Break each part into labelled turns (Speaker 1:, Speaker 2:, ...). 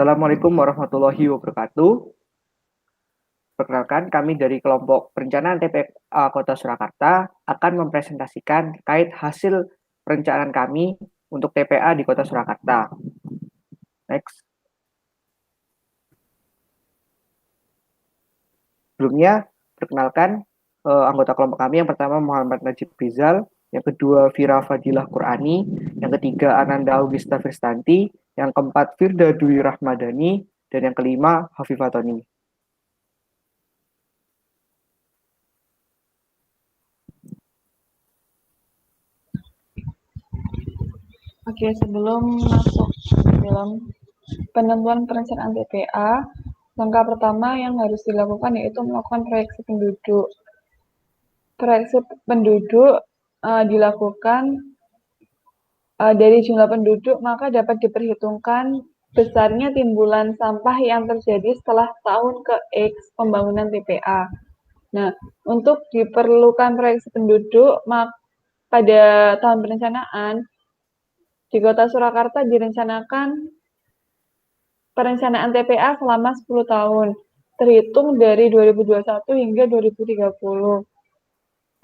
Speaker 1: Assalamualaikum warahmatullahi wabarakatuh. Perkenalkan, kami dari kelompok perencanaan TPA Kota Surakarta akan mempresentasikan terkait hasil perencanaan kami untuk TPA di Kota Surakarta. Next. Sebelumnya, perkenalkan anggota kelompok kami. Yang pertama Muhammad Najib Rizal, yang kedua Vira Fadilah Qurani, yang ketiga Ananda Augusta Fristanti, yang keempat Firda Dwi Rahmadani, dan yang kelima Hafifatoni.
Speaker 2: Oke, sebelum masuk dalam penentuan perencanaan TPA, langkah pertama yang harus dilakukan yaitu melakukan proyeksi penduduk. Proyeksi penduduk dilakukan dari jumlah penduduk, maka dapat diperhitungkan besarnya timbulan sampah yang terjadi setelah tahun ke X pembangunan TPA. Nah, untuk diperlukan proyeksi penduduk, pada tahun perencanaan, di Kota Surakarta direncanakan perencanaan TPA selama 10 tahun, terhitung dari 2021 hingga 2030.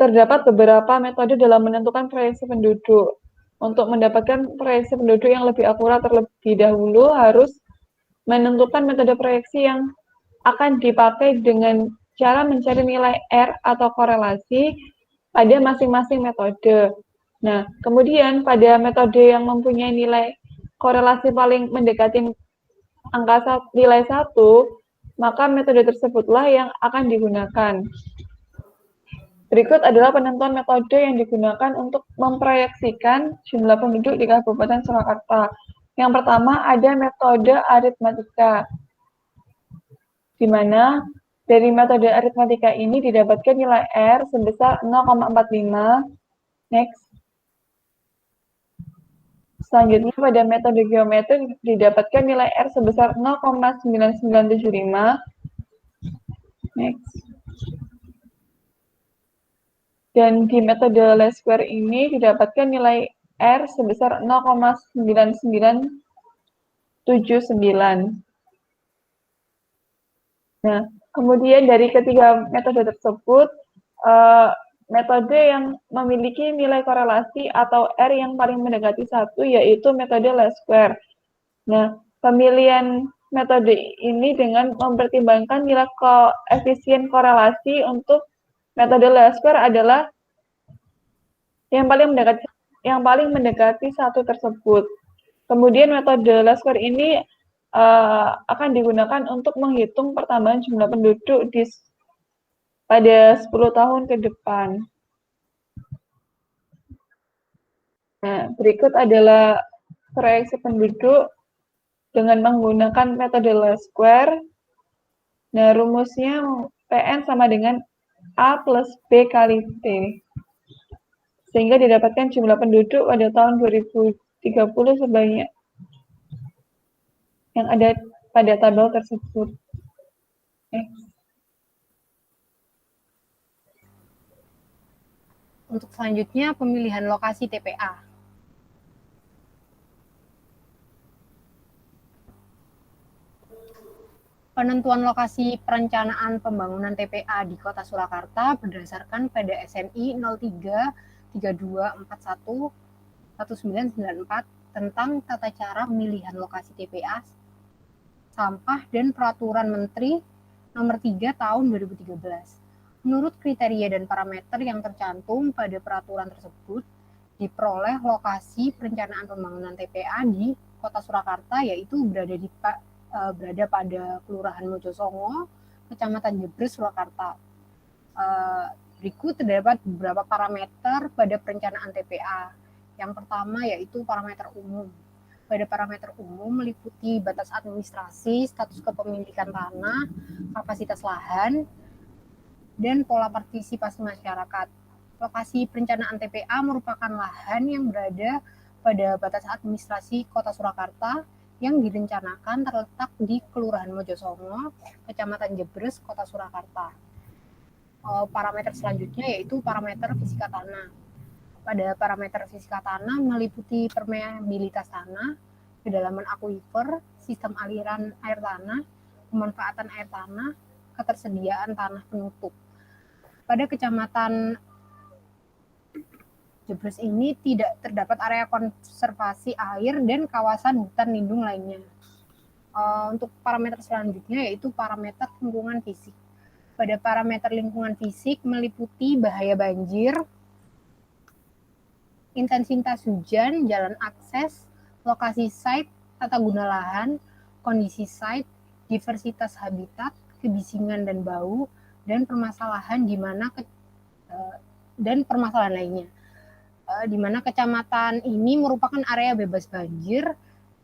Speaker 2: Terdapat beberapa metode dalam menentukan proyeksi penduduk. Untuk mendapatkan proyeksi penduduk yang lebih akurat terlebih dahulu harus menentukan metode proyeksi yang akan dipakai dengan cara mencari nilai R atau korelasi pada masing-masing metode. Nah, kemudian pada metode yang mempunyai nilai korelasi paling mendekati angka nilai 1, maka metode tersebutlah yang akan digunakan. Berikut adalah penentuan metode yang digunakan untuk memproyeksikan jumlah penduduk di Kabupaten Surakarta. Yang pertama ada metode aritmatika, di mana dari metode aritmatika ini didapatkan nilai R sebesar 0,45. Next. Selanjutnya pada metode geometri didapatkan nilai R sebesar 0,9975. Next. Dan di metode least square ini didapatkan nilai R sebesar 0,9979. Nah, kemudian dari ketiga metode tersebut, metode yang memiliki nilai korelasi atau R yang paling mendekati 1 yaitu metode least square. Nah, pemilihan metode ini dengan mempertimbangkan nilai koefisien korelasi untuk metode least square adalah yang paling mendekati 1 tersebut. Kemudian metode least square ini akan digunakan untuk menghitung pertambahan jumlah penduduk pada 10 tahun ke depan. Nah, berikut adalah proyeksi penduduk dengan menggunakan metode least square. Nah, rumusnya PN sama dengan A plus B kali T. Sehingga didapatkan jumlah penduduk pada tahun 2030 sebanyak yang ada pada tabel tersebut.
Speaker 3: Untuk selanjutnya, pemilihan lokasi TPA. Penentuan lokasi perencanaan pembangunan TPA di Kota Surakarta berdasarkan pada SNI 03-3241-1994 tentang tata cara pemilihan lokasi TPA sampah dan Peraturan Menteri Nomor 3 Tahun 2013. Menurut kriteria dan parameter yang tercantum pada peraturan tersebut, diperoleh lokasi perencanaan pembangunan TPA di Kota Surakarta, yaitu berada pada Kelurahan Mojosongo, Kecamatan Jebres, Surakarta. Berikut terdapat beberapa parameter pada perencanaan TPA. Yang pertama yaitu parameter umum. Pada parameter umum meliputi batas administrasi, status kepemilikan tanah, kapasitas lahan, dan pola partisipasi masyarakat. Lokasi perencanaan TPA merupakan lahan yang berada pada batas administrasi Kota Surakarta yang direncanakan terletak di Kelurahan Mojosongo, Kecamatan Jebres, Kota Surakarta. Parameter selanjutnya yaitu parameter fisika tanah. Pada parameter fisika tanah meliputi permeabilitas tanah, kedalaman akuifer, sistem aliran air tanah, pemanfaatan air tanah, ketersediaan tanah penutup. Pada Kecamatan Jebres ini tidak terdapat area konservasi air dan kawasan hutan lindung lainnya. Untuk parameter selanjutnya yaitu parameter lingkungan fisik. Pada parameter lingkungan fisik meliputi bahaya banjir, intensitas hujan, jalan akses, lokasi site, tata guna lahan, kondisi site, diversitas habitat, kebisingan dan bau, dan permasalahan permasalahan lainnya. Di mana kecamatan ini merupakan area bebas banjir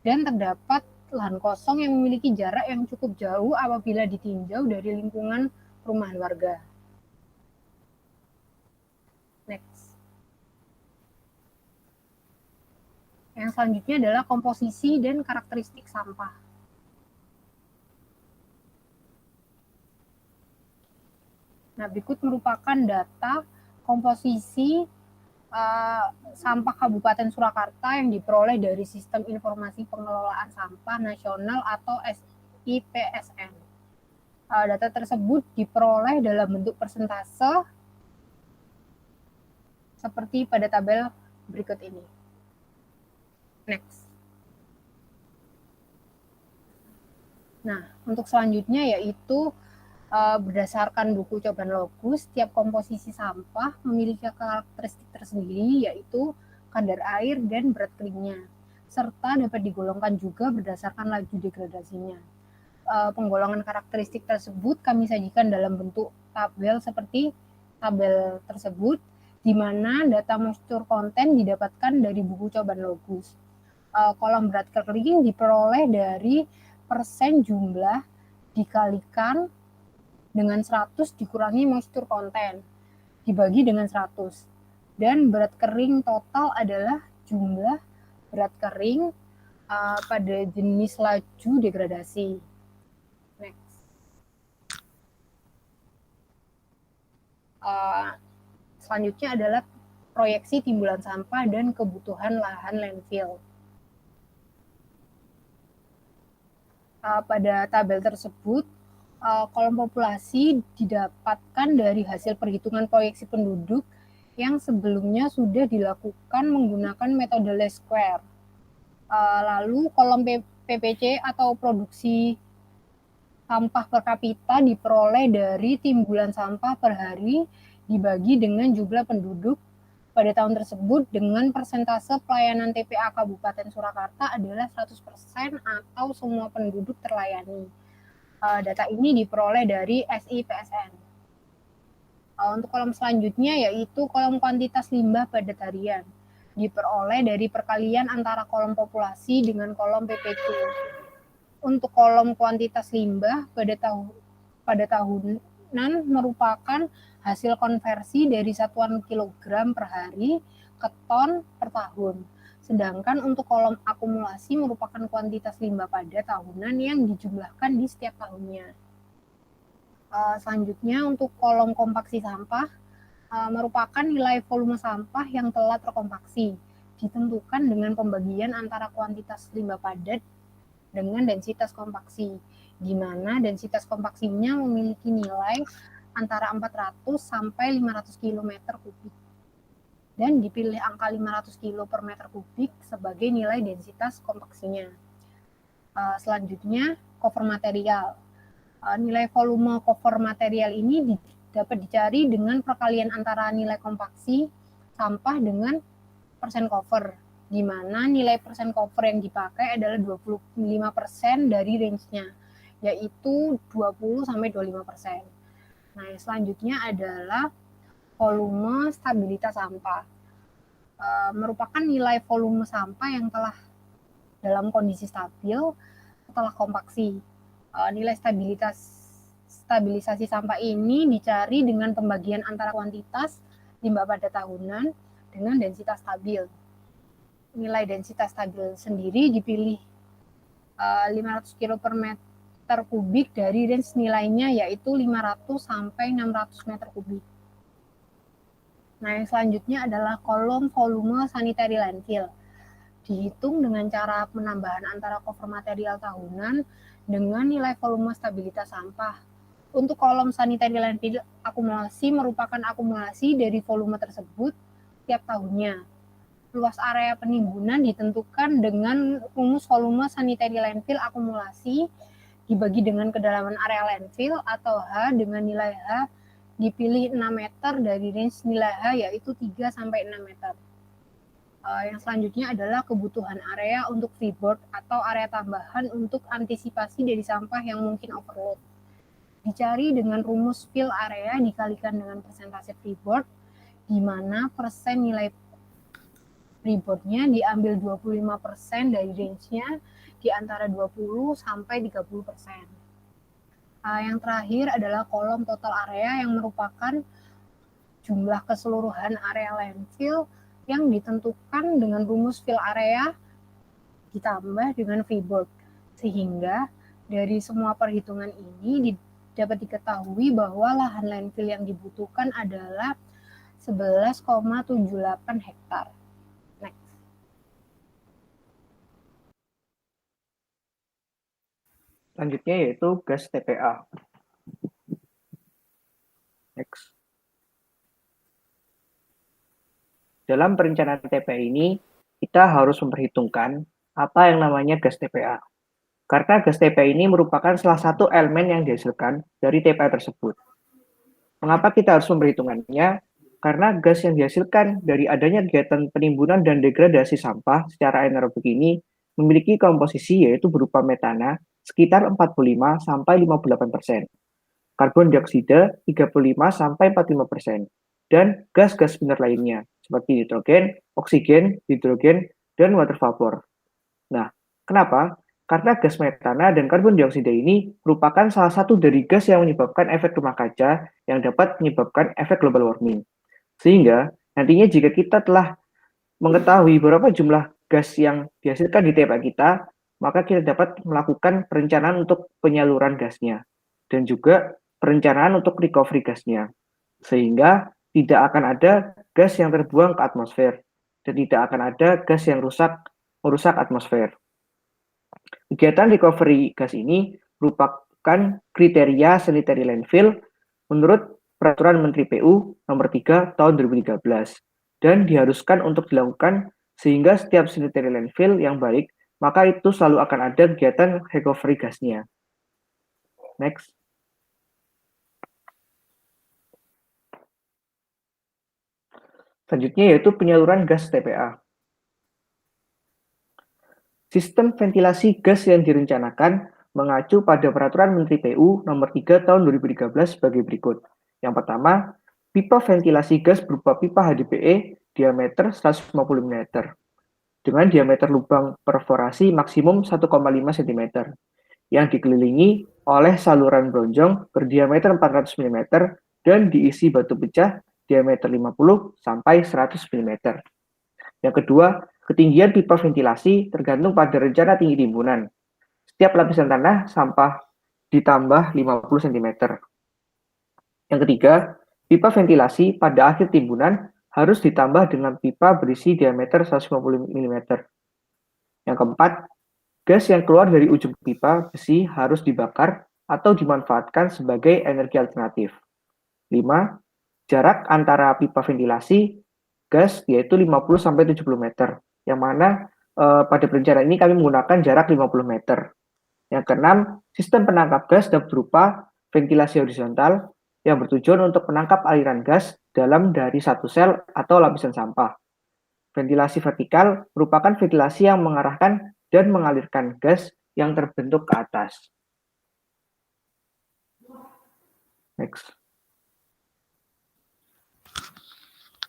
Speaker 3: dan terdapat lahan kosong yang memiliki jarak yang cukup jauh apabila ditinjau dari lingkungan perumahan warga. Next. Yang selanjutnya adalah komposisi dan karakteristik sampah. Nah, berikut merupakan data komposisi sampah Kabupaten Surakarta yang diperoleh dari Sistem Informasi Pengelolaan Sampah Nasional atau SIPSN. Data tersebut diperoleh dalam bentuk persentase seperti pada tabel berikut ini. Next. Nah, untuk selanjutnya yaitu berdasarkan buku Coban Logus, setiap komposisi sampah memiliki karakteristik tersendiri yaitu kadar air dan berat keringnya, serta dapat digolongkan juga berdasarkan laju degradasinya. Penggolongan karakteristik tersebut kami sajikan dalam bentuk tabel seperti tabel tersebut, di mana data moisture content didapatkan dari buku Coban Logus. Kolom berat kering diperoleh dari persen jumlah dikalikan dengan 100 dikurangi moisture content dibagi dengan 100, dan berat kering total adalah jumlah berat kering pada jenis laju degradasi. Next. Selanjutnya adalah proyeksi timbulan sampah dan kebutuhan lahan landfill. Pada tabel tersebut kolom populasi didapatkan dari hasil perhitungan proyeksi penduduk yang sebelumnya sudah dilakukan menggunakan metode least square. Lalu kolom PPC atau produksi sampah per kapita diperoleh dari timbulan sampah per hari dibagi dengan jumlah penduduk pada tahun tersebut dengan persentase pelayanan TPA Kabupaten Surakarta adalah 100% atau semua penduduk terlayani. Data ini diperoleh dari SIPSN. Untuk kolom selanjutnya yaitu kolom kuantitas limbah padat harian. Diperoleh dari perkalian antara kolom populasi dengan kolom PPC. Untuk kolom kuantitas limbah pada tahunan merupakan hasil konversi dari satuan kilogram per hari ke ton per tahun. Sedangkan untuk kolom akumulasi merupakan kuantitas limbah padat tahunan yang dijumlahkan di setiap tahunnya. Selanjutnya untuk kolom kompaksi sampah merupakan nilai volume sampah yang telah terkompaksi, ditentukan dengan pembagian antara kuantitas limbah padat dengan densitas kompaksi, di mana densitas kompaksinya memiliki nilai antara 400 sampai 500 km kubik. Dan dipilih angka 500 kg per meter kubik sebagai nilai densitas kompaksinya. Selanjutnya, cover material. Nilai volume cover material ini dapat dicari dengan perkalian antara nilai kompaksi sampah dengan persen cover, di mana nilai persen cover yang dipakai adalah 25% dari range-nya, yaitu 20-25%. Nah, selanjutnya adalah volume stabilitas sampah. Merupakan nilai volume sampah yang telah dalam kondisi stabil setelah kompaksi. Nilai stabilisasi sampah ini dicari dengan pembagian antara kuantitas limbah pada tahunan dengan densitas stabil. Nilai densitas stabil sendiri dipilih 500 kg per meter kubik dari range nilainya yaitu 500 sampai 600 meter kubik. Nah, yang selanjutnya adalah kolom volume sanitary landfill. dihitung dengan cara penambahan antara cover material tahunan dengan nilai volume stabilitas sampah. Untuk kolom sanitary landfill akumulasi merupakan akumulasi dari volume tersebut tiap tahunnya. Luas area penimbunan ditentukan dengan rumus volume sanitary landfill akumulasi dibagi dengan kedalaman area landfill atau H dengan nilai H dipilih 6 meter dari range nilai H yaitu 3 sampai 6 meter. Yang selanjutnya adalah kebutuhan area untuk freeboard atau area tambahan untuk antisipasi dari sampah yang mungkin overload. Dicari dengan rumus fill area dikalikan dengan persentase freeboard, di mana persen nilai freeboardnya diambil 25% dari range-nya di antara 20 sampai 30%. Yang terakhir adalah kolom total area yang merupakan jumlah keseluruhan area landfill yang ditentukan dengan rumus fill area ditambah dengan freeboard. Sehingga dari semua perhitungan ini dapat diketahui bahwa lahan landfill yang dibutuhkan adalah 11,78 hektar. Next.
Speaker 1: Selanjutnya yaitu gas TPA. Next. Dalam perencanaan TPA ini, kita harus memperhitungkan apa yang namanya gas TPA. Karena gas TPA ini merupakan salah satu elemen yang dihasilkan dari TPA tersebut. Mengapa kita harus memperhitungkannya? Karena gas yang dihasilkan dari adanya kegiatan penimbunan dan degradasi sampah secara anaerobik ini memiliki komposisi yaitu berupa metana sekitar 45 sampai 58%, karbon dioksida 35 sampai 45%, dan gas-gas mineral lainnya seperti nitrogen, oksigen, hidrogen, dan water vapor. Nah, kenapa? Karena gas metana dan karbon dioksida ini merupakan salah satu dari gas yang menyebabkan efek rumah kaca yang dapat menyebabkan efek global warming. Sehingga nantinya jika kita telah mengetahui berapa jumlah gas yang dihasilkan di TPA kita, maka kita dapat melakukan perencanaan untuk penyaluran gasnya dan juga perencanaan untuk recovery gasnya. Sehingga tidak akan ada gas yang terbuang ke atmosfer dan tidak akan ada gas yang merusak atmosfer. Kegiatan recovery gas ini merupakan kriteria sanitary landfill menurut Peraturan Menteri PU Nomor 3 Tahun 2013 dan diharuskan untuk dilakukan sehingga setiap sanitary landfill yang baik, maka itu selalu akan ada kegiatan recovery gasnya. Next. Selanjutnya yaitu penyaluran gas TPA. Sistem ventilasi gas yang direncanakan mengacu pada Peraturan Menteri PU Nomor 3 Tahun 2013 sebagai berikut. Yang pertama, pipa ventilasi gas berupa pipa HDPE diameter 150 mm dengan diameter lubang perforasi maksimum 1,5 cm yang dikelilingi oleh saluran bronjong berdiameter 400 mm dan diisi batu pecah diameter 50 sampai 100 mm. Yang kedua, ketinggian pipa ventilasi tergantung pada rencana tinggi timbunan. Setiap lapisan tanah sampah ditambah 50 cm. Yang ketiga, pipa ventilasi pada akhir timbunan harus ditambah dengan pipa berisi diameter 150 mm. Yang keempat, gas yang keluar dari ujung pipa besi harus dibakar atau dimanfaatkan sebagai energi alternatif. 5. Jarak antara pipa ventilasi gas yaitu 50-70 meter, yang mana pada perencanaan ini kami menggunakan jarak 50 meter. Yang keenam, sistem penangkap gas dapat berupa ventilasi horizontal yang bertujuan untuk menangkap aliran gas dalam dari satu sel atau lapisan sampah. Ventilasi vertikal merupakan ventilasi yang mengarahkan dan mengalirkan gas yang terbentuk ke atas. Next.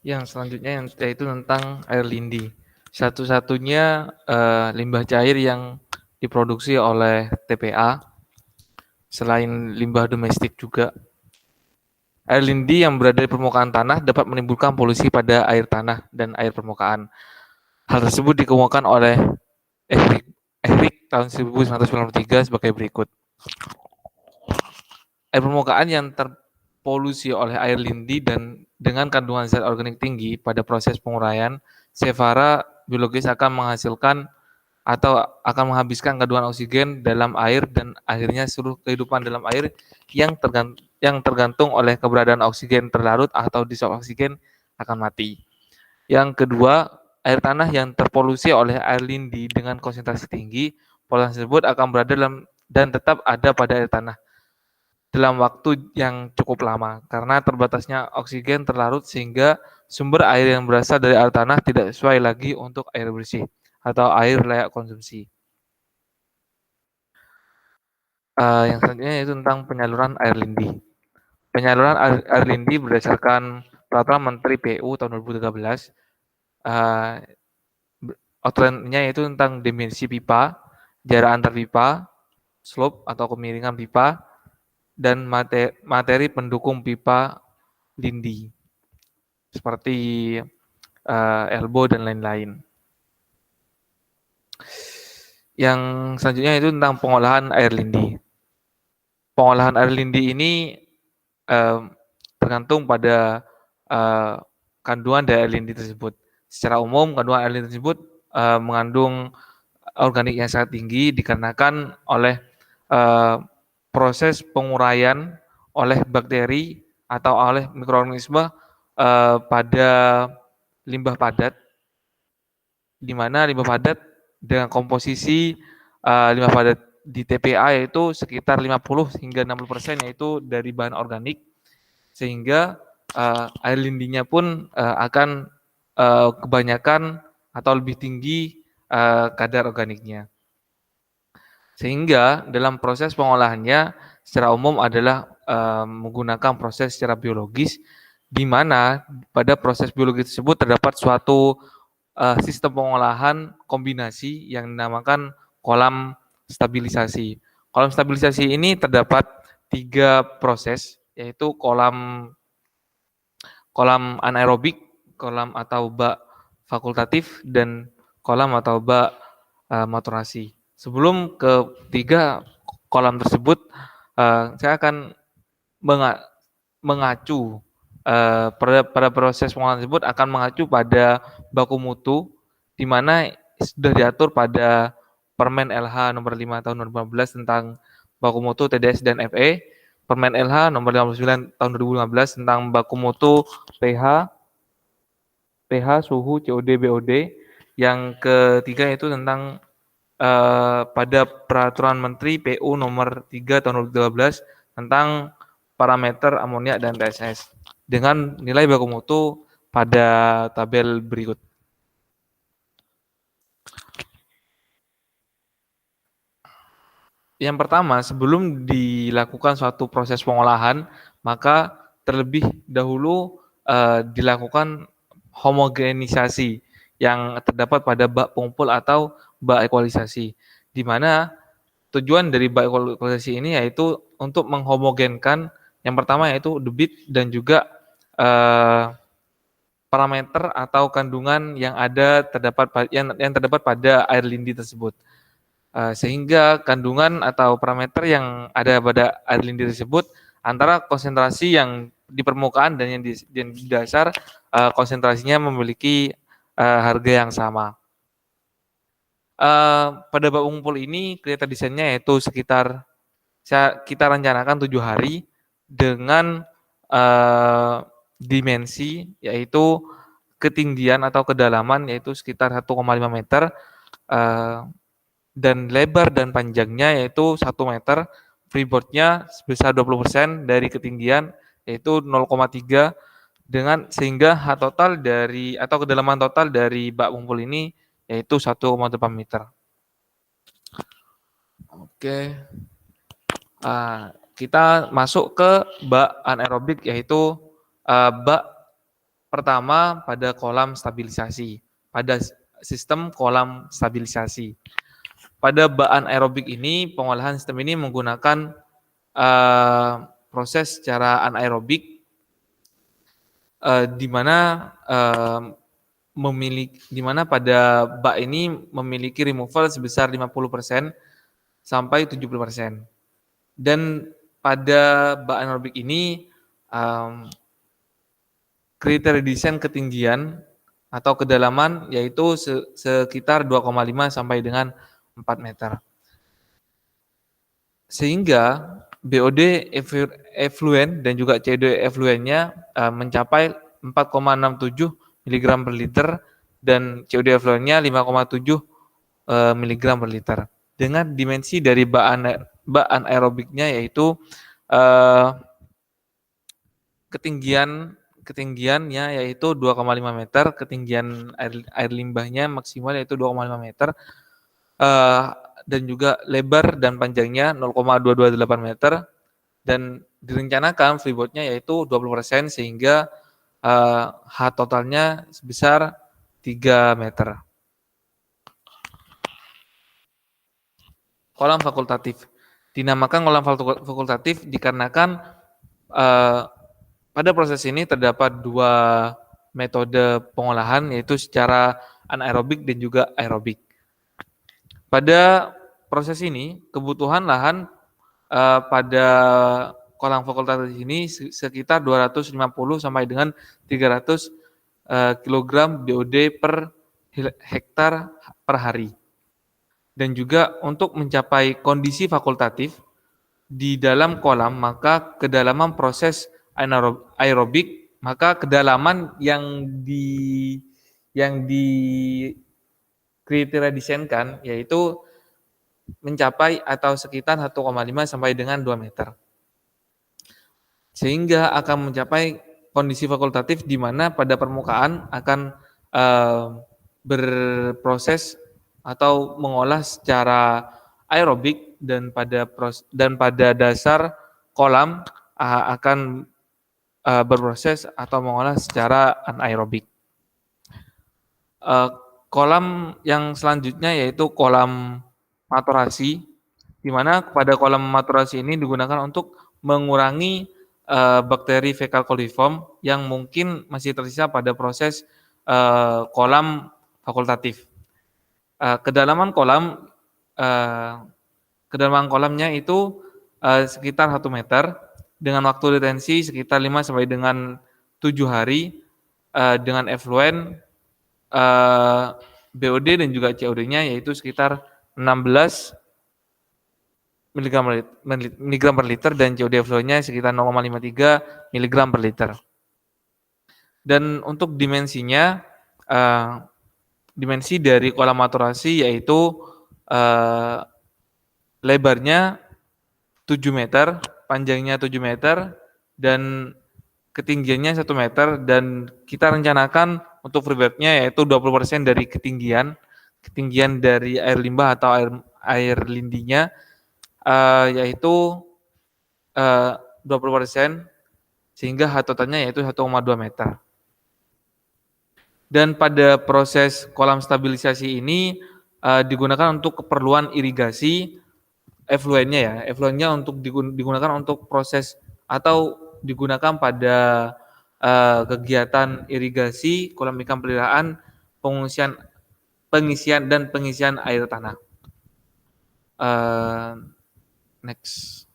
Speaker 4: Yang selanjutnya yaitu tentang air lindi. Satu-satunya limbah cair yang diproduksi oleh TPA selain limbah domestik juga. Air lindi yang berada di permukaan tanah dapat menimbulkan polusi pada air tanah dan air permukaan. Hal tersebut dikemukakan oleh Ehrik tahun 1993 sebagai berikut. Air permukaan yang terpolusi oleh air lindi dan dengan kandungan zat organik tinggi pada proses penguraian, Sevara biologis akan menghasilkan atau akan menghabiskan kandungan oksigen dalam air dan akhirnya seluruh kehidupan dalam air yang tergantung oleh keberadaan oksigen terlarut atau disop oksigen akan mati. Yang kedua, air tanah yang terpolusi oleh air lindi dengan konsentrasi tinggi, polutan tersebut akan berada dalam dan tetap ada pada air tanah dalam waktu yang cukup lama karena terbatasnya oksigen terlarut sehingga sumber air yang berasal dari air tanah tidak sesuai lagi untuk air bersih atau air layak konsumsi. Yang selanjutnya yaitu tentang penyaluran air lindi. Penyaluran air lindi berdasarkan Peraturan Menteri PU tahun 2013, outline-nya yaitu tentang dimensi pipa, jarak antar pipa, slope atau kemiringan pipa, dan materi pendukung pipa lindi seperti elbow dan lain-lain. Yang selanjutnya itu tentang pengolahan air lindi. Pengolahan air lindi ini tergantung pada kandungan dari air lindi tersebut. Secara umum, kandungan air lindi tersebut mengandung organik yang sangat tinggi dikarenakan oleh proses penguraian oleh bakteri atau oleh mikroorganisme pada limbah padat, di mana limbah padat dengan komposisi limbah padat di TPA yaitu sekitar 50 hingga 60% yaitu dari bahan organik, sehingga air lindinya pun akan kebanyakan atau lebih tinggi kadar organiknya. Sehingga dalam proses pengolahannya secara umum adalah menggunakan proses secara biologis, di mana pada proses biologis tersebut terdapat suatu sistem pengolahan kombinasi yang dinamakan kolam stabilisasi. Kolam stabilisasi ini terdapat 3 proses, yaitu kolam anaerobik, kolam atau bak fakultatif, dan kolam atau bak maturasi. Sebelum ke 3 kolam tersebut, saya akan mengacu pada proses pengolahan tersebut akan mengacu pada baku mutu, di mana sudah diatur pada Permen LH nomor 5 tahun 2015 tentang baku mutu TDS dan Fe, Permen LH nomor 59 tahun 2015 tentang baku mutu pH, suhu, COD, BOD. Yang ketiga itu tentang pada Peraturan Menteri PU nomor 3 tahun 2012 tentang parameter amonia dan TSS dengan nilai baku mutu pada tabel berikut. Yang pertama, sebelum dilakukan suatu proses pengolahan, maka terlebih dahulu dilakukan homogenisasi yang terdapat pada bak pengumpul atau bak ekualisasi, di mana tujuan dari bak ekualisasi ini yaitu untuk menghomogenkan yang pertama yaitu debit dan juga parameter atau kandungan yang terdapat pada air lindi tersebut. Sehingga kandungan atau parameter yang ada pada air lindi tersebut antara konsentrasi yang di permukaan dan yang di dasar konsentrasinya memiliki harga yang sama. Pada bak pengumpul ini kriteria desainnya yaitu kita rencanakan 7 hari dengan dimensi yaitu ketinggian atau kedalaman yaitu sekitar 1,5 meter dan lebar dan panjangnya yaitu 1 meter, freeboardnya sebesar 20% dari ketinggian yaitu 0,3 dengan sehingga total dari atau kedalaman total dari bak pengumpul ini yaitu 1,8 meter. Oke. Kita masuk ke bak anaerobik yaitu bak pertama pada kolam stabilisasi, pada sistem kolam stabilisasi. Pada bak anaerobik ini, pengolahan sistem ini menggunakan proses secara anaerobik, di mana pada bak ini memiliki removal sebesar 50% sampai 70%. Dan pada bak anaerobik ini kriteria desain ketinggian atau kedalaman yaitu sekitar 2,5 sampai dengan 4 meter. Sehingga BOD efluen dan juga CO2 efluennya mencapai 4,67 mg per liter dan CO2 efluennya 5,7 mg per liter. Dengan dimensi dari bak anaerobiknya yaitu ketinggiannya yaitu 2,5 meter, ketinggian air limbahnya maksimal yaitu 2,5 meter, dan juga lebar dan panjangnya 0,228 meter, dan direncanakan freeboard-nya yaitu 20% sehingga H totalnya sebesar 3 meter. Kolam fakultatif. Dinamakan kolam fakultatif dikarenakan pada proses ini terdapat dua metode pengolahan yaitu secara anaerobik dan juga aerobik. Pada proses ini kebutuhan lahan pada kolam fakultatif ini sekitar 250 sampai dengan 300 kg BOD per hektar per hari. Dan juga untuk mencapai kondisi fakultatif di dalam kolam, maka kedalaman proses aerobik, maka kedalaman yang kriteria desainkan yaitu mencapai atau sekitar 1,5 sampai dengan 2 meter. Sehingga akan mencapai kondisi fakultatif di mana pada permukaan akan berproses atau mengolah secara aerobik dan pada dasar kolam akan berproses atau mengolah secara anaerobik. Kolam yang selanjutnya yaitu kolam maturasi, di mana pada kolam maturasi ini digunakan untuk mengurangi bakteri fecal coliform yang mungkin masih tersisa pada proses kolam fakultatif. Kedalaman kolamnya itu sekitar 1 meter dengan waktu detensi sekitar 5 sampai dengan 7 hari dengan efluen BOD dan juga COD-nya yaitu sekitar 16 mg per liter dan COD efluennya sekitar 0,53 mg per liter. Dan untuk dimensinya, dimensi dari kolam maturasi yaitu lebarnya 7 meter, panjangnya 7 meter, dan ketinggiannya 1 meter, dan kita rencanakan untuk freeboard-nya yaitu 20% dari ketinggian dari air limbah atau air lindinya, yaitu 20%, sehingga H totalnya yaitu 1,2 meter. Dan pada proses kolam stabilisasi ini digunakan untuk keperluan irigasi efluennya untuk digunakan untuk proses atau digunakan pada kegiatan irigasi kolam ikan peliharaan, pengisian air tanah. Next.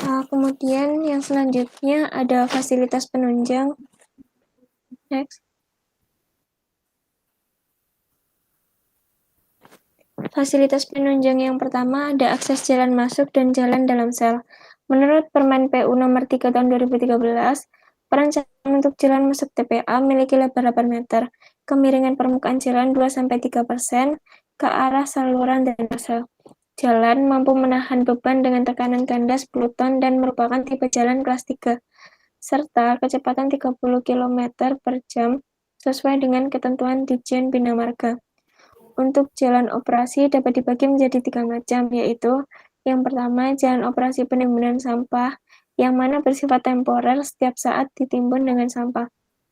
Speaker 5: Kemudian yang selanjutnya ada fasilitas penunjang. Next. Fasilitas penunjang yang pertama ada akses jalan masuk dan jalan dalam sel. Menurut Permen PU nomor 3 tahun 2013, perencanaan untuk jalan masuk TPA memiliki lebar 8 meter, kemiringan permukaan jalan 2-3% ke arah saluran dan sel. Jalan mampu menahan beban dengan tekanan ganda 10 ton dan merupakan tipe jalan kelas 3, serta kecepatan 30 km per jam sesuai dengan ketentuan Ditjen Bina Marga. Untuk jalan operasi dapat dibagi menjadi 3 macam, yaitu yang pertama, jalan operasi penimbunan sampah, yang mana bersifat temporer setiap saat ditimbun dengan sampah.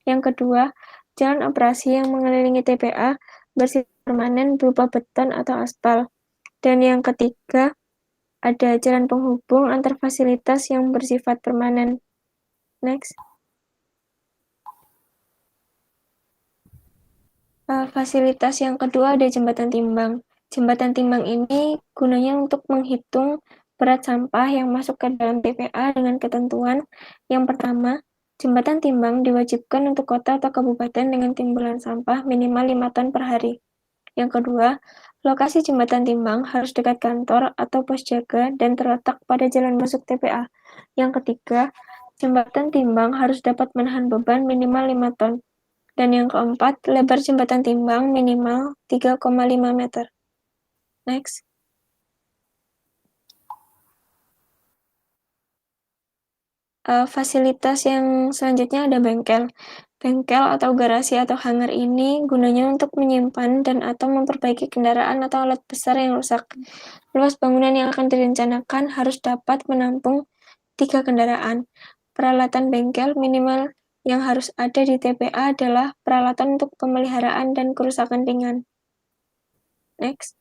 Speaker 5: Yang kedua, jalan operasi yang mengelilingi TPA bersifat permanen berupa beton atau aspal. Dan yang ketiga, ada jalan penghubung antar fasilitas yang bersifat permanen. Next. Fasilitas yang kedua ada jembatan timbang. Jembatan timbang ini gunanya untuk menghitung berat sampah yang masuk ke dalam TPA dengan ketentuan yang pertama, jembatan timbang diwajibkan untuk kota atau kabupaten dengan timbulan sampah minimal 5 ton per hari. Yang kedua, lokasi jembatan timbang harus dekat kantor atau pos jaga dan terletak pada jalan masuk TPA. Yang ketiga, jembatan timbang harus dapat menahan beban minimal 5 ton. Dan yang keempat, lebar jembatan timbang minimal 3,5 meter. Next. Fasilitas yang selanjutnya ada bengkel. Bengkel atau garasi atau hangar ini gunanya untuk menyimpan dan atau memperbaiki kendaraan atau alat besar yang rusak. Luas bangunan yang akan direncanakan harus dapat menampung 3 kendaraan. Peralatan bengkel minimal yang harus ada di TPA adalah peralatan untuk pemeliharaan dan kerusakan ringan. Next.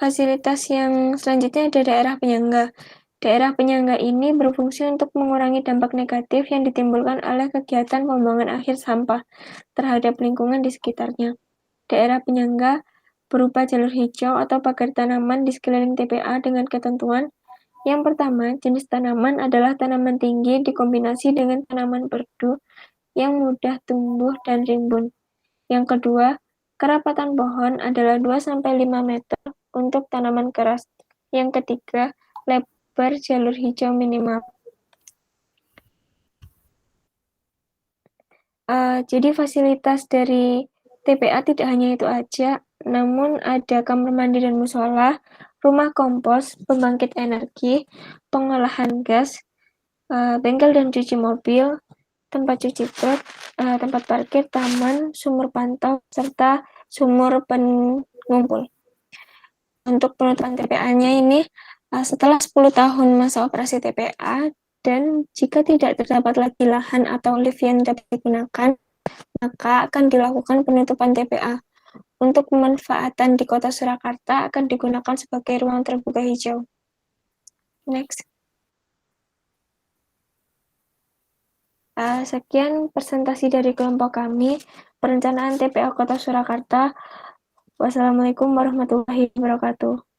Speaker 5: Fasilitas yang selanjutnya ada daerah penyangga. Daerah penyangga ini berfungsi untuk mengurangi dampak negatif yang ditimbulkan oleh kegiatan pembuangan akhir sampah terhadap lingkungan di sekitarnya. Daerah penyangga berupa jalur hijau atau pagar tanaman di sekeliling TPA dengan ketentuan. Yang pertama, jenis tanaman adalah tanaman tinggi dikombinasi dengan tanaman berdu yang mudah tumbuh dan rimbun. Yang kedua, kerapatan pohon adalah 2-5 meter untuk tanaman keras. Yang ketiga, lebar jalur hijau minimal. Jadi fasilitas dari TPA tidak hanya itu aja, namun ada kamar mandi dan musola, rumah kompos, pembangkit energi, pengolahan gas, bengkel dan cuci mobil, tempat cuci truk, tempat parkir, taman, sumur pantau, serta sumur pengumpul. Untuk penutupan TPA-nya ini setelah 10 tahun masa operasi TPA dan jika tidak terdapat lagi lahan atau lift yang dapat digunakan, maka akan dilakukan penutupan TPA. Untuk pemanfaatan di Kota Surakarta akan digunakan sebagai ruang terbuka hijau. Next. Sekian presentasi dari kelompok kami, perencanaan TPA Kota Surakarta. Wassalamualaikum warahmatullahi wabarakatuh.